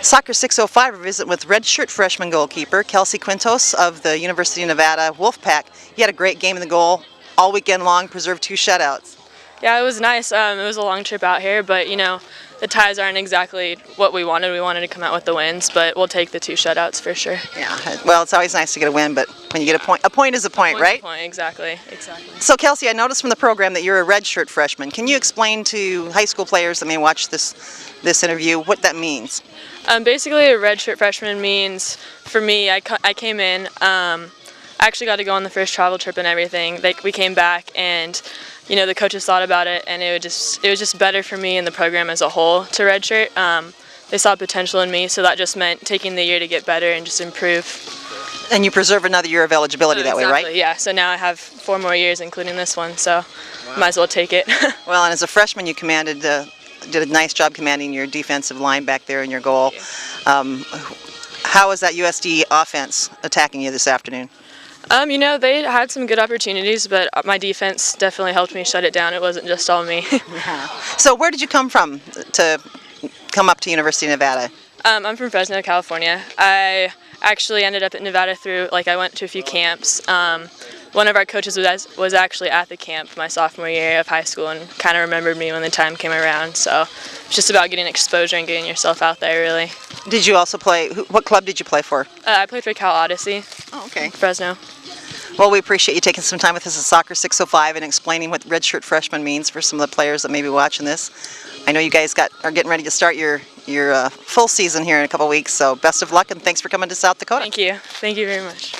Soccer 605, we're visiting with redshirt freshman goalkeeper Kelsey Quintos of the University of Nevada Wolfpack. You had a great game in the goal all weekend long, preserved 2 shutouts. Yeah, it was nice. It was a long trip out here, but the ties aren't exactly what we wanted. We wanted to come out with the wins, but we'll take the 2 shutouts for sure. Yeah, well, it's always nice to get a win, but when you get a point is a point, right? A point, exactly. So Kelsey, I noticed from the program that you're a redshirt freshman. Can you explain to high school players that may watch this interview what that means? Basically, a redshirt freshman means, for me, I came in, I actually got to go on the first travel trip and everything. We came back and the coaches thought about it, and it was just better for me and the program as a whole to redshirt. They saw potential in me, so that just meant taking the year to get better and just improve. And you preserve another year of eligibility that way, right? Yeah, so now I have 4 more years, including this one, so might as well take it. Well, and as a freshman, you did a nice job commanding your defensive line back there in your goal. How is that USD offense attacking you this afternoon? They had some good opportunities, but my defense definitely helped me shut it down. It wasn't just all me. So where did you come from to come up to University of Nevada? I'm from Fresno, California. I actually ended up at Nevada through, I went to a few camps. One of our coaches was actually at the camp my sophomore year of high school and kind of remembered me when the time came around. So it's just about getting exposure and getting yourself out there, really. Did you also play, what club did you play for? I played for Cal Odyssey. Oh, okay. Fresno. Well, we appreciate you taking some time with us at Soccer 605 and explaining what redshirt freshman means for some of the players that may be watching this. I know you guys are getting ready to start your full season here in a couple weeks, so best of luck and thanks for coming to South Dakota. Thank you. Thank you very much.